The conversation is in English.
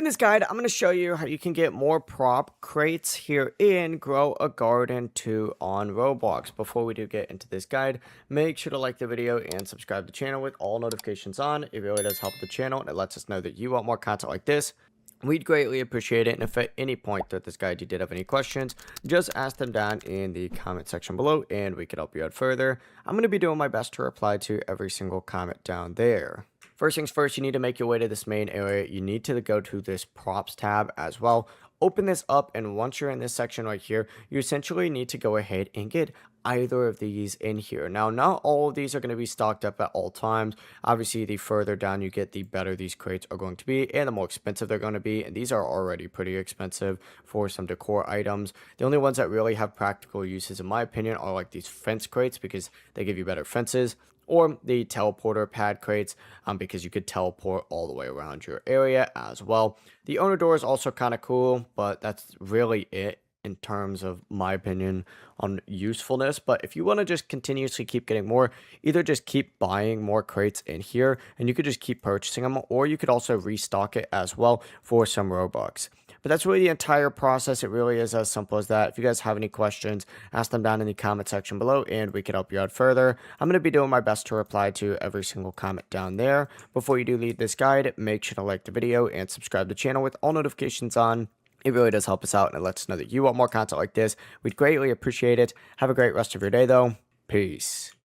this guide, I'm going to show you how you can get more prop crates here in Grow a Garden 2 on Roblox. Before we do get into this guide, make sure to like the video and subscribe to the channel with all notifications on. It really does help the channel and it lets us know that you want more content like this. We'd greatly appreciate it, and if at any point throughout this guide you did have any questions, just ask them down in the comment section below and we can help you out further. I'm going to be doing my best to reply to every single comment down there. First things first, you need to make your way to this main area. You need to go to this props tab as well. Open this up, and once you're in this section right here, you essentially need to go ahead and get either of these in here. Now, not all of these are going to be stocked up at all times. Obviously, the further down you get, the better these crates are going to be and the more expensive they're going to be, and these are already pretty expensive for some decor items. The only ones that really have practical uses, in my opinion, are like these fence crates because they give you better fences, or the teleporter pad crates because you could teleport all the way around your area as well. The owner door is also kind of cool, but that's really it in terms of my opinion on usefulness. But if you want to just continuously keep getting more, either just keep buying more crates in here and you could just keep purchasing them, or you could also restock it as well for some Robux. But that's really the entire process. It really is as simple as that. If you guys have any questions, ask them down in the comment section below and we can help you out further. I'm going to be doing my best to reply to every single comment down there. Before you do leave this guide, make sure to like the video and subscribe to the channel with all notifications on. It really does help us out and it lets us know that you want more content like this. We'd greatly appreciate it. Have a great rest of your day though. Peace.